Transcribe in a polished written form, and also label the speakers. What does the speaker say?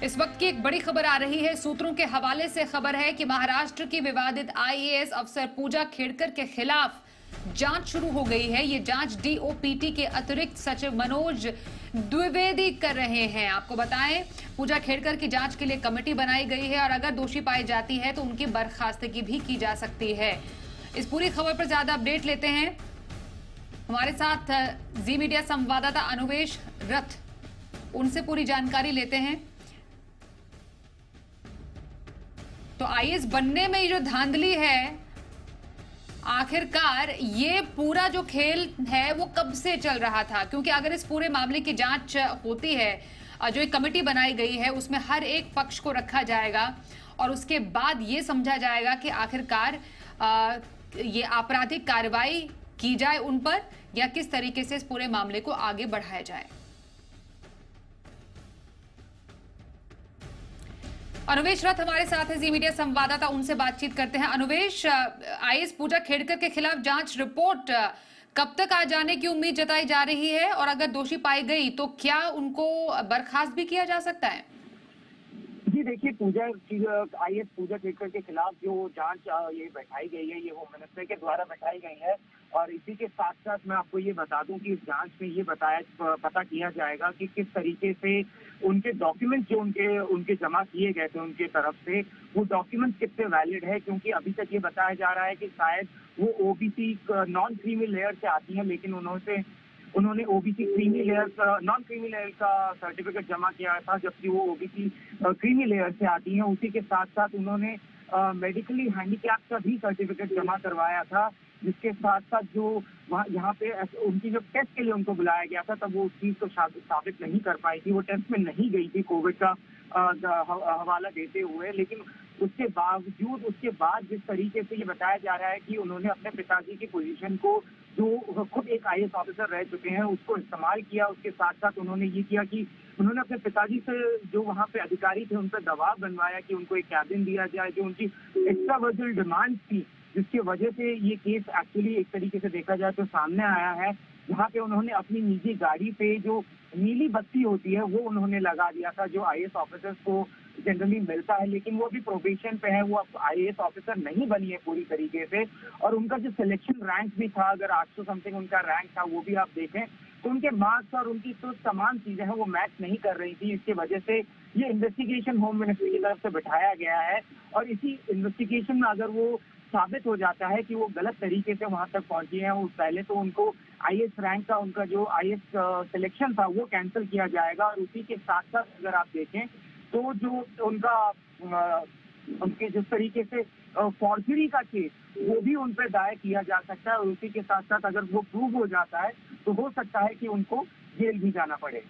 Speaker 1: इस वक्त की एक बड़ी खबर आ रही है। सूत्रों के हवाले से खबर है कि महाराष्ट्र की विवादित आईएएस अफसर पूजा खेड़कर के खिलाफ जांच शुरू हो गई है। ये जांच डीओपीटी के अतिरिक्त सचिव मनोज द्विवेदी कर रहे हैं। आपको बताएं, पूजा खेड़कर की जांच के लिए कमेटी बनाई गई है और अगर दोषी पाई जाती है तो उनकी बर्खास्तगी भी की जा सकती है। इस पूरी खबर पर ज्यादा अपडेट लेते हैं। हमारे साथ जी मीडिया संवाददाता अनुवेश रथ, उनसे पूरी जानकारी लेते हैं। तो आईएएस बनने में ये जो धांधली है, आखिरकार ये पूरा जो खेल है वो कब से चल रहा था? क्योंकि अगर इस पूरे मामले की जांच होती है, जो एक कमेटी बनाई गई है उसमें हर एक पक्ष को रखा जाएगा और उसके बाद ये समझा जाएगा कि आखिरकार ये आपराधिक कार्रवाई की जाए उन पर या किस तरीके से इस पूरे मामले को आगे बढ़ाया जाए। अनुवेश रथ हमारे साथ है, जी मीडिया संवाददाता, उनसे बातचीत करते हैं। अनुवेश, आईएएस पूजा खेड़कर के खिलाफ जांच रिपोर्ट कब तक आ जाने की उम्मीद जताई जा रही है और अगर दोषी पाई गई तो क्या उनको बर्खास्त भी किया जा सकता है?
Speaker 2: जी देखिए, आईएएस पूजा खेड़कर के खिलाफ जो जांच ये बैठाई गई है, ये होम मिनिस्टर के द्वारा बैठाई गई है। और इसी के साथ साथ मैं आपको ये बता दूं कि इस जांच में ये पता किया जाएगा कि किस तरीके से उनके डॉक्यूमेंट जो उनके उनके जमा किए गए थे उनके तरफ से, वो डॉक्यूमेंट कितने वैलिड है। क्योंकि अभी तक ये बताया जा रहा है कि शायद वो ओबीसी नॉन क्रीमी लेयर से आती है, लेकिन उन्होंने ओबीसी क्रीमी लेयर का नॉन क्रीमी लेयर का सर्टिफिकेट जमा किया था, जबकि वो ओबीसी क्रीमी लेयर से आती हैं। उसी के साथ साथ उन्होंने मेडिकली हैंडीकैप का भी सर्टिफिकेट जमा करवाया था, जिसके साथ साथ जो यहाँ पे उनकी जो टेस्ट के लिए उनको बुलाया गया था, तब वो उस चीज को साबित नहीं कर पाई थी। वो टेस्ट में नहीं गई थी कोविड का हवाला देते हुए। लेकिन उसके बावजूद उसके बाद जिस तरीके से ये बताया जा रहा है कि उन्होंने अपने पिताजी की पोजीशन को, जो खुद एक आईएएस ऑफिसर रह चुके हैं, उसको इस्तेमाल किया। उसके साथ साथ उन्होंने ये किया कि उन्होंने अपने पिताजी से, जो वहाँ पे अधिकारी थे, उन पर दबाव बनवाया कि उनको एक कैबिन दिया जाए, जो उनकी एक्स्ट्रावर्जिनल डिमांड थी, जिसकी वजह से ये केस एक्चुअली एक तरीके से देखा जाए तो सामने आया है। जहाँ पे उन्होंने अपनी निजी गाड़ी पे जो नीली बत्ती होती है वो उन्होंने लगा दिया था, जो आईएएस ऑफिसर्स को जनरली मिलता है, लेकिन वो अभी प्रोबेशन पे है, वो अब आईएएस ऑफिसर नहीं बनी है पूरी तरीके से। और उनका जो सिलेक्शन रैंक भी था, अगर 800 समथिंग उनका रैंक था, वो भी आप देखें तो उनके मार्क्स और उनकी तो तमाम चीजें हैं वो मैच नहीं कर रही थी। इसकी वजह से ये इन्वेस्टिगेशन होम मिनिस्ट्री की तरफ से बिठाया गया है। और इसी इन्वेस्टिगेशन में अगर वो साबित हो जाता है कि वो गलत तरीके से वहां तक पहुंचे हैं, पहले तो उनको आईएएस रैंक का, उनका जो आईएएस सिलेक्शन था वो कैंसिल किया जाएगा। और उसी के साथ साथ अगर आप देखें तो जो उनके जिस तरीके से फॉर्जरी का केस, वो भी उन पर दायर किया जा सकता है। और उसी के साथ साथ अगर वो प्रूव हो जाता है तो हो सकता है कि उनको जेल भी जाना पड़े।